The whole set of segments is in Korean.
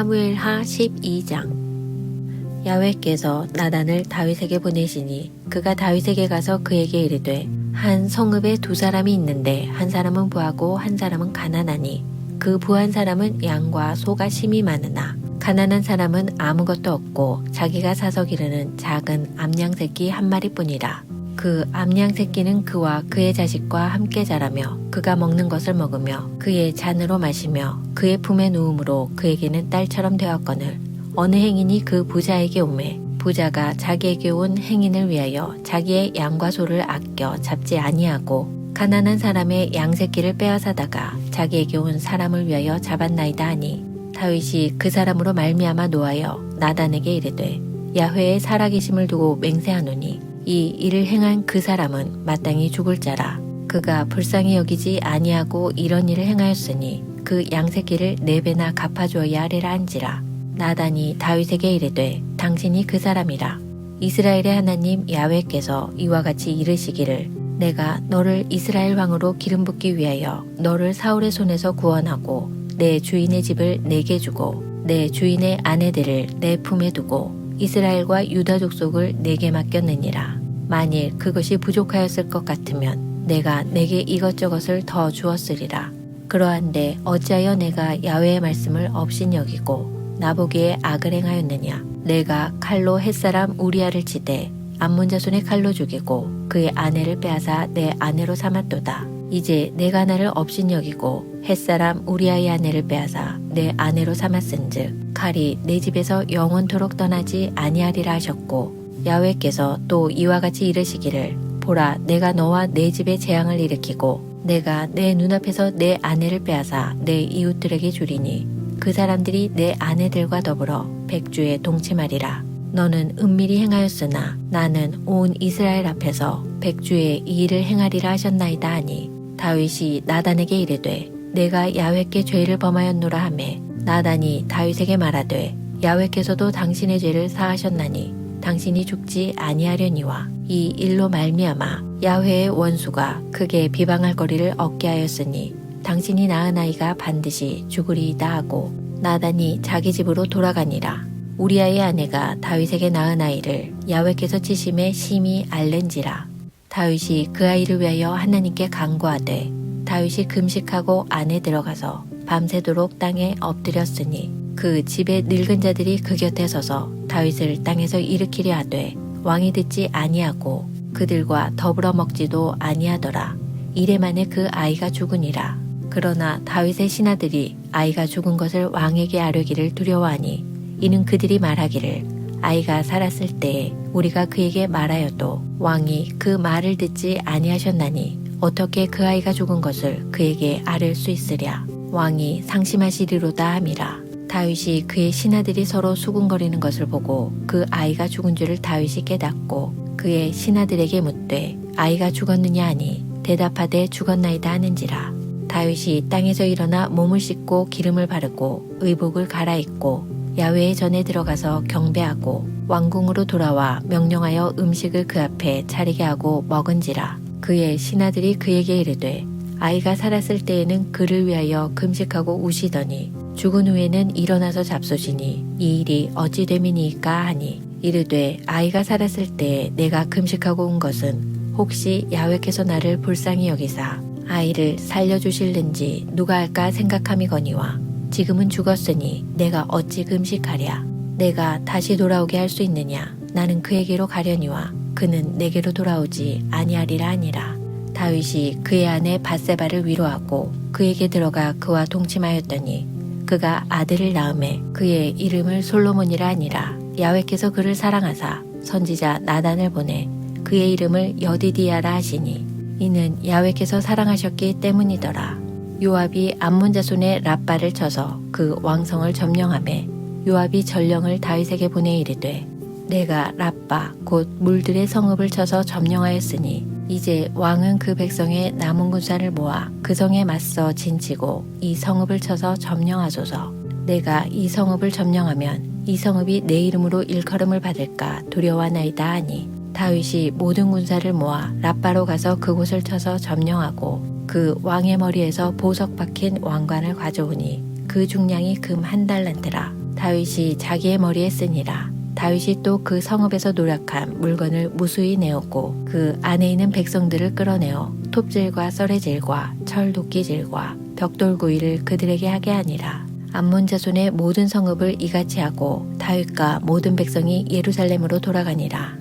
사무엘하 12장. 야훼께서 나단을 다윗에게 보내시니 그가 다윗에게 가서 그에게 이르되 한 성읍에 두 사람이 있는데 한 사람은 부하고 한 사람은 가난하니 그 부한 사람은 양과 소가 심이 많으나 가난한 사람은 아무것도 없고 자기가 사서 기르는 작은 암양 새끼 한 마리뿐이라. 그 암양 새끼는 그와 그의 자식과 함께 자라며 그가 먹는 것을 먹으며 그의 잔으로 마시며 그의 품에 누움으로 그에게는 딸처럼 되었거늘 어느 행인이 그 부자에게 오매 부자가 자기에게 온 행인을 위하여 자기의 양과 소를 아껴 잡지 아니하고 가난한 사람의 양 새끼를 빼앗아다가 자기에게 온 사람을 위하여 잡았나이다 하니 다윗이 그 사람으로 말미암아 노하여 나단에게 이르되 야훼의 살아계심을 두고 맹세하노니 이 일을 행한 그 사람은 마땅히 죽을 자라. 그가 불쌍히 여기지 아니하고 이런 일을 행하였으니 그 양새끼를 4배나 갚아주어야 하리라 한지라. 나단이 다윗에게 이르되 당신이 그 사람이라. 이스라엘의 하나님 야훼께서 이와 같이 이르시기를 내가 너를 이스라엘 왕으로 기름 붓기 위하여 너를 사울의 손에서 구원하고 내 주인의 집을 내게 주고 내 주인의 아내들을 내 품에 두고 이스라엘과 유다 족속을 내게 맡겼느니라. 만일 그것이 부족하였을 것 같으면 내가 내게 이것저것을 더 주었으리라. 그러한데 어찌하여 내가 야훼의 말씀을 업신여기고 나보기에 악을 행하였느냐. 내가 칼로 햇사람 우리아를 치되 암몬 자손의 칼로 죽이고 그의 아내를 빼앗아 내 아내로 삼았도다. 이제 내가 나를 업신여기고 햇사람 우리아의 아내를 빼앗아 내 아내로 삼았은즉 칼이 내 집에서 영원토록 떠나지 아니하리라 하셨고 야훼께서 또 이와 같이 이르시기를 보라 내가 너와 내 집에 재앙을 일으키고 내가 내 눈앞에서 내 아내를 빼앗아 내 이웃들에게 주리니 그 사람들이 내 아내들과 더불어 백주에 동침하리라. 너는 은밀히 행하였으나 나는 온 이스라엘 앞에서 백주에 이 일을 행하리라 하셨나이다 하니 다윗이 나단에게 이르되 내가 야훼께 죄를 범하였노라 하매 나단이 다윗에게 말하되 야훼께서도 당신의 죄를 사하셨나니 당신이 죽지 아니하려니와 이 일로 말미암아 야훼의 원수가 크게 비방할 거리를 얻게 하였으니 당신이 낳은 아이가 반드시 죽으리이다 하고 나단이 자기 집으로 돌아가니라. 우리아의 아내가 다윗에게 낳은 아이를 야훼께서 치심에 심히 앓는지라. 다윗이 그 아이를 위하여 하나님께 간구하되 다윗이 금식하고 안에 들어가서 밤새도록 땅에 엎드렸으니 그 집의 늙은 자들이 그 곁에 서서 다윗을 땅에서 일으키려 하되 왕이 듣지 아니하고 그들과 더불어 먹지도 아니하더라. 이래 만에 그 아이가 죽으니라. 그러나 다윗의 신하들이 아이가 죽은 것을 왕에게 아뢰기를 두려워하니 이는 그들이 말하기를 아이가 살았을 때에 우리가 그에게 말하여도 왕이 그 말을 듣지 아니하셨나니 어떻게 그 아이가 죽은 것을 그에게 아뢰 수 있으랴. 왕이 상심하시리로다 함이라. 다윗이 그의 신하들이 서로 수군거리는 것을 보고 그 아이가 죽은 줄을 다윗이 깨닫고 그의 신하들에게 묻되 아이가 죽었느냐 하니 대답하되 죽었나이다 하는지라. 다윗이 땅에서 일어나 몸을 씻고 기름을 바르고 의복을 갈아입고 야훼의 전에 들어가서 경배하고 왕궁으로 돌아와 명령하여 음식을 그 앞에 차리게 하고 먹은지라. 그의 신하들이 그에게 이르되 아이가 살았을 때에는 그를 위하여 금식하고 우시더니 죽은 후에는 일어나서 잡수시니 이 일이 어찌 됨이니까 하니 이르되 아이가 살았을 때에 내가 금식하고 온 것은 혹시 야훼께서 나를 불쌍히 여기사 아이를 살려주실는지 누가 알까 생각함이거니와 지금은 죽었으니 내가 어찌 금식하랴. 내가 다시 돌아오게 할 수 있느냐. 나는 그에게로 가려니와 그는 내게로 돌아오지 아니하리라 하니라. 다윗이 그의 아내 밧세바를 위로하고 그에게 들어가 그와 동침하였더니 그가 아들을 낳음에 그의 이름을 솔로몬이라 하니라. 야훼께서 그를 사랑하사 선지자 나단을 보내 그의 이름을 여디디아라 하시니 이는 야훼께서 사랑하셨기 때문이더라. 요압이 암몬 자손의 랍바를 쳐서 그 왕성을 점령하매 요압이 전령을 다윗에게 보내 이르되 내가 랍바 곧 물들의 성읍을 쳐서 점령하였으니 이제 왕은 그 백성의 남은 군사를 모아 그 성에 맞서 진치고 이 성읍을 쳐서 점령하소서. 내가 이 성읍을 점령하면 이 성읍이 내 이름으로 일컬음을 받을까 두려워하나이다 하니 다윗이 모든 군사를 모아 랍바로 가서 그곳을 쳐서 점령하고 그 왕의 머리에서 보석 박힌 왕관을 가져오니 그 중량이 금 1달란트라. 다윗이 자기의 머리에 쓰니라. 다윗이 또 그 성읍에서 노력한 물건을 무수히 내었고 그 안에 있는 백성들을 끌어내어 톱질과 썰의질과 철도끼질과 벽돌구이를 그들에게 하게 하니라. 암몬 자손의 모든 성읍을 이같이 하고 다윗과 모든 백성이 예루살렘으로 돌아가니라.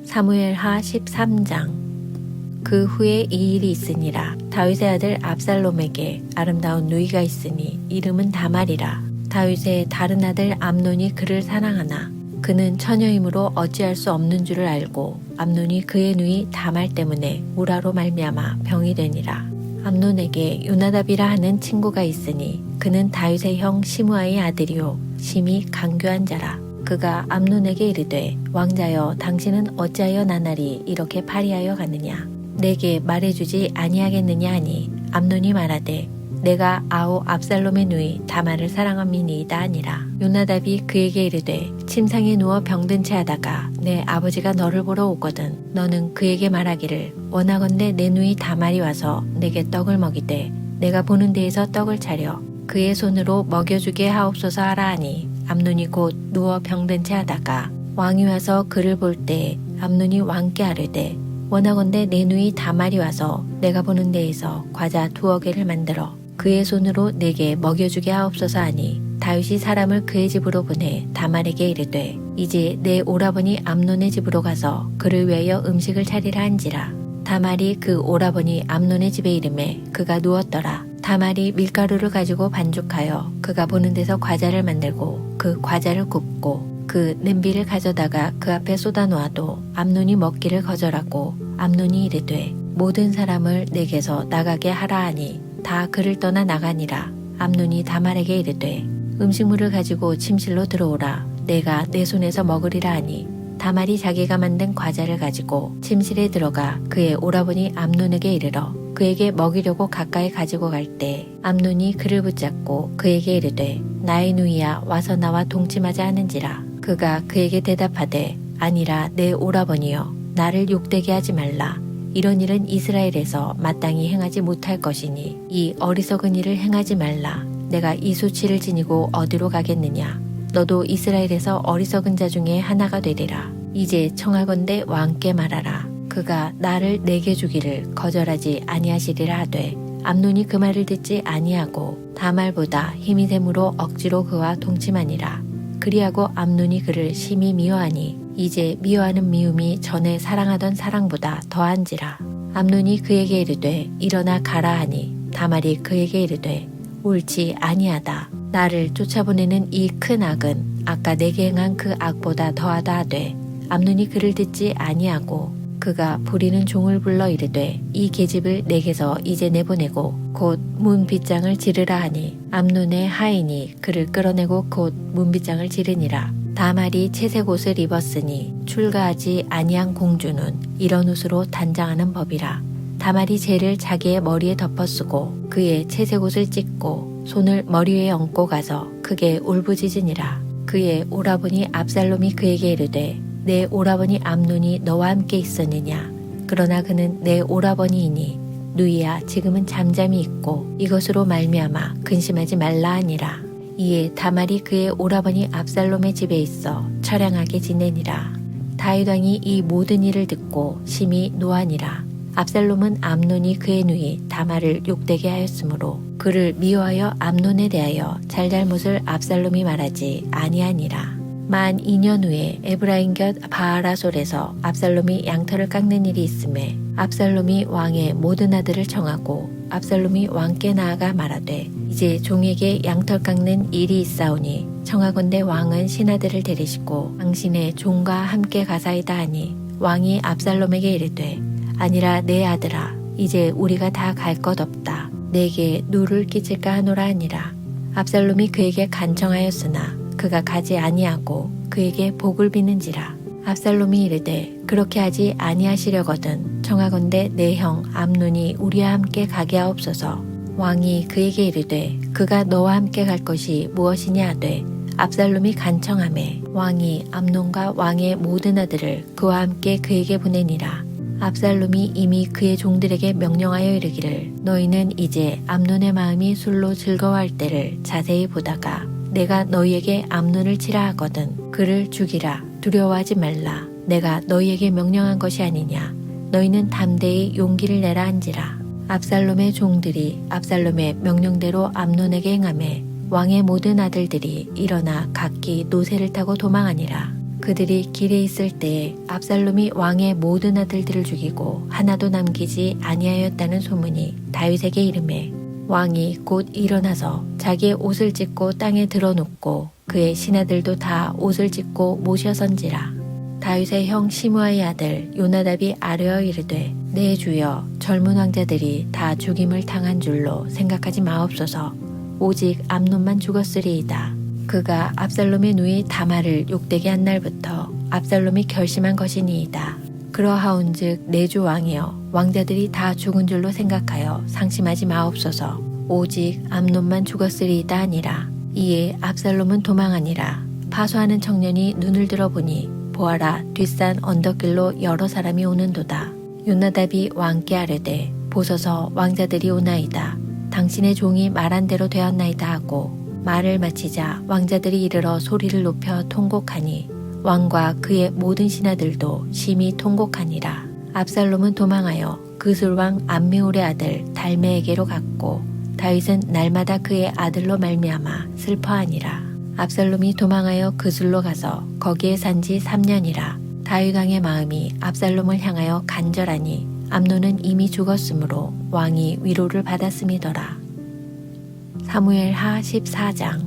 사무엘하 13장. 그 후에 이 일이 있으니라. 다윗의 아들 압살롬에게 아름다운 누이가 있으니 이름은 다말이라. 다윗의 다른 아들 암논이 그를 사랑하나 그는 처녀이므로 어찌할 수 없는 줄을 알고 암논이 그의 누이 다말 때문에 우라로 말미암아 병이 되니라. 암논에게 요나답이라 하는 친구가 있으니 그는 다윗의 형 시므아의 아들이요 심히 강교한 자라. 그가 암논에게 이르되 왕자여 당신은 어찌하여 나날이 이렇게 파리하여 가느냐. 내게 말해주지 아니하겠느냐 하니 암논이 말하되 내가 아우 압살롬의 누이 다말을 사랑함이니이다 하니라. 요나답이 그에게 이르되 침상에 누워 병든 채 하다가 내 아버지가 너를 보러 오거든 너는 그에게 말하기를 원하건대 내 누이 다말이 와서 내게 떡을 먹이되 내가 보는 데에서 떡을 차려 그의 손으로 먹여주게 하옵소서 하라 하니 암논이 곧 누워 병든 채 하다가 왕이 와서 그를 볼 때 암논이 왕께 아뢰되 원하건대 내 누이 다말이 와서 내가 보는 데에서 과자 2개를 만들어 그의 손으로 내게 먹여주게 하옵소서 하니 다윗이 사람을 그의 집으로 보내 다말에게 이르되 이제 내 오라버니 암논의 집으로 가서 그를 위하여 음식을 차리라 한지라. 다말이 그 오라버니 암논의 집에 이르매 그가 누웠더라. 다말이 밀가루를 가지고 반죽하여 그가 보는 데서 과자를 만들고 그 과자를 굽고 그 냄비를 가져다가 그 앞에 쏟아 놓아도 암논이 먹기를 거절하고 암논이 이르되 모든 사람을 내게서 나가게 하라 하니 다 그를 떠나 나가니라. 암논이 다말에게 이르되 음식물을 가지고 침실로 들어오라. 내가 내 손에서 먹으리라 하니 다말이 자기가 만든 과자를 가지고 침실에 들어가 그의 오라버니 암논에게 이르러 그에게 먹이려고 가까이 가지고 갈 때 암논이 그를 붙잡고 그에게 이르되 나의 누이야 와서 나와 동침하자 하는지라. 그가 그에게 대답하되 아니라 내 오라버니여 나를 욕되게 하지 말라. 이런 일은 이스라엘에서 마땅히 행하지 못할 것이니 이 어리석은 일을 행하지 말라. 내가 이 수치를 지니고 어디로 가겠느냐. 너도 이스라엘에서 어리석은 자 중에 하나가 되리라. 이제 청하건대 왕께 말하라. 그가 나를 내게 주기를 거절하지 아니하시리라 하되 암논이 그 말을 듣지 아니하고 다말보다 힘이 됨으로 억지로 그와 동침하니라. 그리하고 암논이 그를 심히 미워하니 이제 미워하는 미움이 전에 사랑하던 사랑보다 더한지라. 암논이 그에게 이르되 일어나 가라 하니 다말이 그에게 이르되 옳지 아니하다. 나를 쫓아보내는 이 큰 악은 아까 내게 행한 그 악보다 더하다 하되 암논이 그를 듣지 아니하고 그가 부리는 종을 불러 이르되 이 계집을 내게서 이제 내보내고 곧 문빗장을 지르라 하니 암논의 하인이 그를 끌어내고 곧 문빗장을 지르니라. 다말이 채색 옷을 입었으니 출가하지 아니한 공주는 이런 옷으로 단장하는 법이라. 다말이 재를 자기의 머리에 덮어쓰고 그의 채색 옷을 찢고 손을 머리 위에 얹고 가서 크게 울부짖으니라. 그의 오라버니 압살롬이 그에게 이르되 내 오라버니 암논이 너와 함께 있었느냐. 그러나 그는 내 오라버니이니 누이야 지금은 잠잠히 있고 이것으로 말미암아 근심하지 말라 하니라. 이에 다말이 그의 오라버니 압살롬의 집에 있어 처량하게 지내니라. 다윗 왕이 이 모든 일을 듣고 심히 노하니라. 압살롬은 암논이 그의 누이 다말을 욕되게 하였으므로 그를 미워하여 암논에 대하여 잘잘못을 압살롬이 말하지 아니하니라. 만 2년 후에 에브라임 곁 바하라솔에서 압살롬이 양털을 깎는 일이 있음에 압살롬이 왕의 모든 아들을 청하고 압살롬이 왕께 나아가 말하되 이제 종에게 양털 깎는 일이 있사오니 청하건대 왕은 신하들을 데리시고 당신의 종과 함께 가사이다 하니 왕이 압살롬에게 이르되 아니라 내 아들아 이제 우리가 다 갈 것 없다. 내게 누를 끼칠까 하노라 하니라. 압살롬이 그에게 간청하였으나 그가 가지 아니하고 그에게 복을 비는지라. 압살롬이 이르되 그렇게 하지 아니하시려거든 청하건대 내 형 암논이 우리와 함께 가게 하옵소서. 왕이 그에게 이르되 그가 너와 함께 갈 것이 무엇이냐 하되 압살롬이 간청하매 왕이 암논과 왕의 모든 아들을 그와 함께 그에게 보내니라. 압살롬이 이미 그의 종들에게 명령하여 이르기를 너희는 이제 암논의 마음이 술로 즐거워할 때를 자세히 보다가 내가 너희에게 암논을 치라 하거든 그를 죽이라. 두려워하지 말라. 내가 너희에게 명령한 것이 아니냐. 너희는 담대히 용기를 내라 한지라. 압살롬의 종들이 압살롬의 명령대로 암논에게 행하매 왕의 모든 아들들이 일어나 각기 노새를 타고 도망하니라. 그들이 길에 있을 때에 압살롬이 왕의 모든 아들들을 죽이고 하나도 남기지 아니하였다는 소문이 다윗에게 이르매 왕이 곧 일어나서 자기의 옷을 찢고 땅에 드러눕고 그의 신하들도 다 옷을 찢고 모셔 선지라. 다윗의 형 시므아의 아들 요나답이 아뢰어 이르되 내 주여 젊은 왕자들이 다 죽임을 당한 줄로 생각하지 마옵소서. 오직 암논만 죽었으리이다. 그가 압살롬의 누이 다말을 욕되게 한 날부터 압살롬이 결심한 것이니이다. 그러하온즉 내 주 왕이여 왕자들이 다 죽은 줄로 생각하여 상심하지 마옵소서. 오직 암논만 죽었으리이다 하니라. 이에 압살롬은 도망하니라. 파수하는 청년이 눈을 들어보니 보아라 뒷산 언덕길로 여러 사람이 오는도다. 요나답이 왕께 아뢰되 보소서 왕자들이 오나이다. 당신의 종이 말한 대로 되었나이다 하고 말을 마치자 왕자들이 이르러 소리를 높여 통곡하니 왕과 그의 모든 신하들도 심히 통곡하니라. 압살롬은 도망하여 그술왕 암미울의 아들 달메에게로 갔고 다윗은 날마다 그의 아들로 말미암아 슬퍼하니라. 압살롬이 도망하여 그술로 가서 거기에 산지 3년이라. 다윗 왕의 마음이 압살롬을 향하여 간절하니 암논은 이미 죽었으므로 왕이 위로를 받았음이더라. 사무엘하 14장.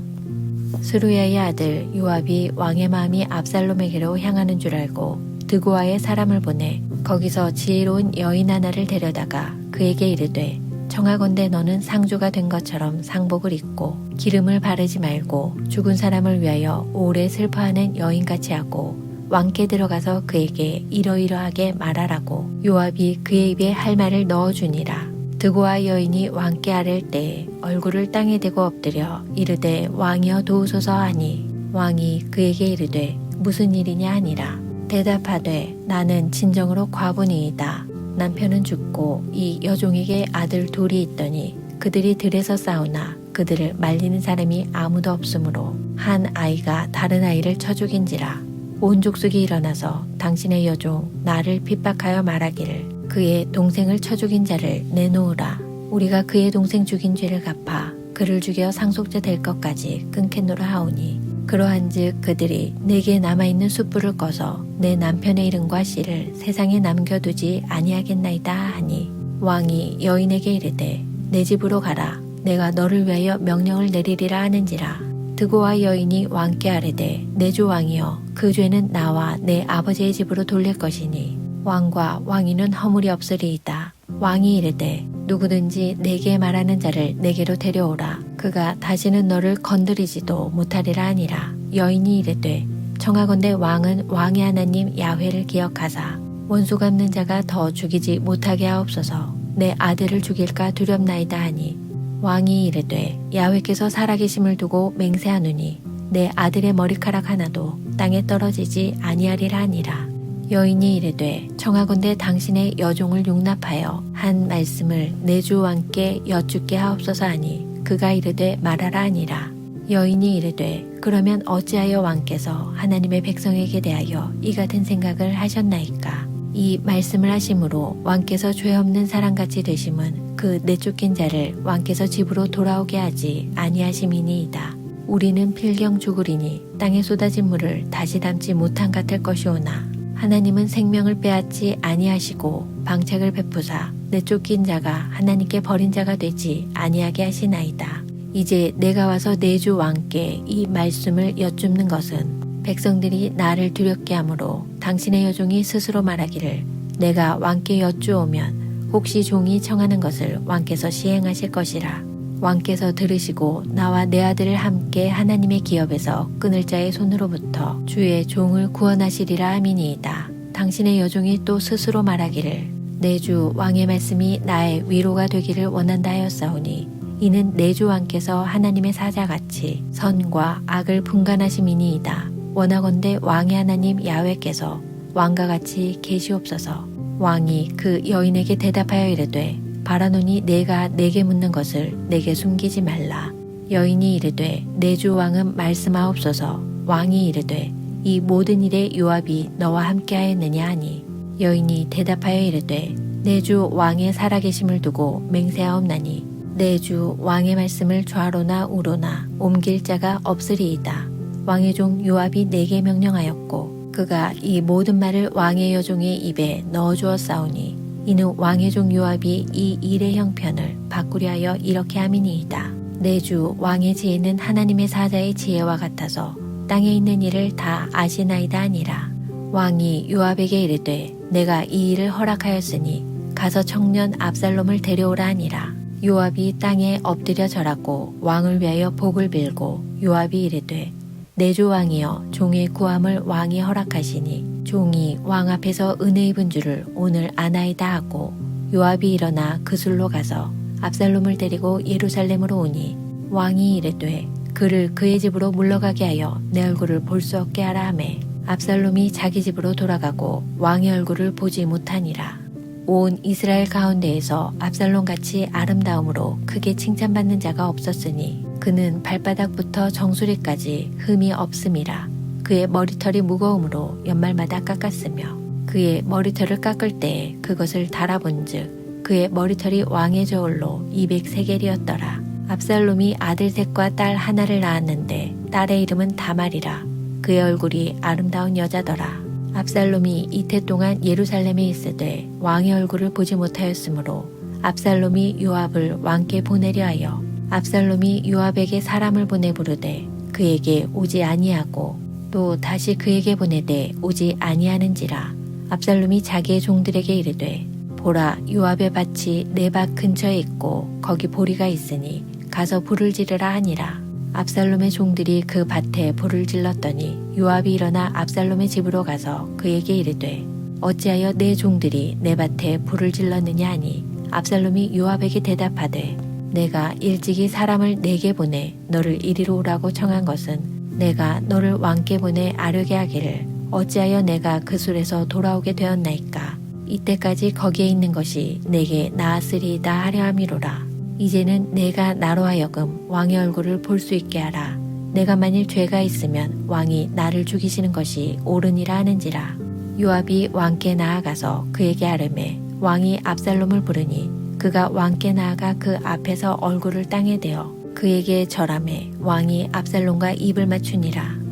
스루야의 아들 요압이 왕의 마음이 압살롬에게로 향하는 줄 알고 드고아의 사람을 보내 거기서 지혜로운 여인 하나를 데려다가 그에게 이르되 청하건대 너는 상주가 된 것처럼 상복을 입고 기름을 바르지 말고 죽은 사람을 위하여 오래 슬퍼하는 여인같이 하고 왕께 들어가서 그에게 이러이러하게 말하라고 요압이 그의 입에 할 말을 넣어주니라. 드고아 여인이 왕께 아랠 때에 얼굴을 땅에 대고 엎드려 이르되 왕이여 도우소서 하니 왕이 그에게 이르되 무슨 일이냐 하니라. 대답하되 나는 진정으로 과부니이다. 남편은 죽고 이 여종에게 아들 둘이 있더니 그들이 들에서 싸우나 그들을 말리는 사람이 아무도 없으므로 한 아이가 다른 아이를 쳐 죽인지라. 온 족속이 일어나서 당신의 여종 나를 핍박하여 말하기를 그의 동생을 쳐 죽인 자를 내놓으라. 우리가 그의 동생 죽인 죄를 갚아 그를 죽여 상속자 될 것까지 끊겠노라 하오니 그러한즉 그들이 내게 남아있는 숯불을 꺼서 내 남편의 이름과 씨를 세상에 남겨두지 아니하겠나이다 하니 왕이 여인에게 이르되 내 집으로 가라. 내가 너를 위하여 명령을 내리리라 하는지라. 드고아 여인이 왕께 아뢰되 내 주 왕이여 그 죄는 나와 내 아버지의 집으로 돌릴 것이니 왕과 왕위는 허물이 없으리이다. 왕이 이르되 누구든지 내게 말하는 자를 내게로 데려오라. 그가 다시는 너를 건드리지도 못하리라 하니라. 여인이 이르되 청하건대 왕은 왕의 하나님 야훼를 기억하사 원수 갚는 자가 더 죽이지 못하게 하옵소서. 내 아들을 죽일까 두렵나이다 하니 왕이 이르되 야훼께서 살아계심을 두고 맹세하노니 내 아들의 머리카락 하나도 땅에 떨어지지 아니하리라 하니라. 여인이 이르되 청하건대 당신의 여종을 용납하여 한 말씀을 내 주 왕께 여쭙게 하옵소서 하니 그가 이르되 말하라 하니라. 여인이 이르되 그러면 어찌하여 왕께서 하나님의 백성에게 대하여 이 같은 생각을 하셨나이까. 이 말씀을 하심으로 왕께서 죄 없는 사람같이 되심은 그 내쫓긴 자를 왕께서 집으로 돌아오게 하지 아니하심이니이다. 우리는 필경 죽으리니 땅에 쏟아진 물을 다시 담지 못한 같을 것이오나 하나님은 생명을 빼앗지 아니하시고 방책을 베푸사 내쫓긴 자가 하나님께 버린 자가 되지 아니하게 하시나이다. 이제 내가 와서 내 주 왕께 이 말씀을 여쭙는 것은 백성들이 나를 두렵게 하므로 당신의 여종이 스스로 말하기를 내가 왕께 여쭈오면 혹시 종이 청하는 것을 왕께서 시행하실 것이라. 왕께서 들으시고 나와 내 아들을 함께 하나님의 기업에서 끊을 자의 손으로부터 주의 종을 구원하시리라 함이니이다. 당신의 여종이 또 스스로 말하기를 내 주 왕의 말씀이 나의 위로가 되기를 원한다 하였사오니 이는 내 주 왕께서 하나님의 사자같이 선과 악을 분간하심이니이다. 원하건대 왕의 하나님 야훼께서 왕과 같이 계시옵소서. 왕이 그 여인에게 대답하여 이르되 바라노니 내가 내게 묻는 것을 내게 숨기지 말라. 여인이 이르되 내 주 왕은 말씀하옵소서. 왕이 이르되 이 모든 일에 요압이 너와 함께하였느냐 하니 여인이 대답하여 이르되 내 주 왕의 살아계심을 두고 맹세하옵나니 내 주 왕의 말씀을 좌로나 우로나 옮길 자가 없으리이다. 왕의 종 요압이 내게 명령하였고 그가 이 모든 말을 왕의 여종의 입에 넣어주었사오니 이는 왕의 종 요압이 이 일의 형편을 바꾸려 하여 이렇게 함이니이다. 내 주 왕의 지혜는 하나님의 사자의 지혜와 같아서 땅에 있는 일을 다 아시나이다 하니라. 왕이 요압에게 이르되 내가 이 일을 허락하였으니 가서 청년 압살롬을 데려오라 하니라. 요압이 땅에 엎드려 절하고 왕을 위하여 복을 빌고 요압이 이르되 내 주 왕이여 종의 구함을 왕이 허락하시니 종이 왕 앞에서 은혜 입은 줄을 오늘 아나이다 하고 요압이 일어나 그술로 가서 압살롬을 데리고 예루살렘으로 오니 왕이 이르되 그를 그의 집으로 물러가게 하여 내 얼굴을 볼 수 없게 하라 하매 압살롬이 자기 집으로 돌아가고 왕의 얼굴을 보지 못하니라. 온 이스라엘 가운데에서 압살롬같이 아름다움으로 크게 칭찬받는 자가 없었으니 그는 발바닥부터 정수리까지 흠이 없음이라. 그의 머리털이 무거움으로 연말마다 깎았으며 그의 머리털을 깎을 때에 그것을 달아본즉 그의 머리털이 왕의 저울로 200세겔이었더라. 압살롬이 아들 셋과 딸 하나를 낳았는데 딸의 이름은 다말이라. 그의 얼굴이 아름다운 여자더라. 압살롬이 이태 동안 예루살렘에 있으되 왕의 얼굴을 보지 못하였으므로 압살롬이 요압을 왕께 보내려 하여 압살롬이 요압에게 사람을 보내 부르되 그에게 오지 아니하고 또 다시 그에게 보내되 오지 아니하는지라. 압살롬이 자기의 종들에게 이르되 보라 요압의 밭이 내 밭 근처에 있고 거기 보리가 있으니 가서 불을 지르라 하니라. 압살롬의 종들이 그 밭에 불을 질렀더니 요압이 일어나 압살롬의 집으로 가서 그에게 이르되 어찌하여 내 종들이 내 밭에 불을 질렀느냐 하니 압살롬이 요압에게 대답하되 내가 일찍이 사람을 내게 보내 너를 이리로 오라고 청한 것은 내가 너를 왕께 보내 아뢰게 하기를 어찌하여 내가 그 술에서 돌아오게 되었나이까. 이때까지 거기에 있는 것이 내게 나았으리이다 하려 함이로라. 이제는 내가 나로 하여금 왕의 얼굴을 볼 수 있게 하라. 내가 만일 죄가 있으면 왕이 나를 죽이시는 것이 옳으니라 하는지라. 요압이 왕께 나아가서 그에게 아뢰매 왕이 압살롬을 부르니 그가 왕께 나아가 그 앞에서 얼굴을 땅에 대어 그에게 절하매 왕이 압살롬과 입을 맞추니라.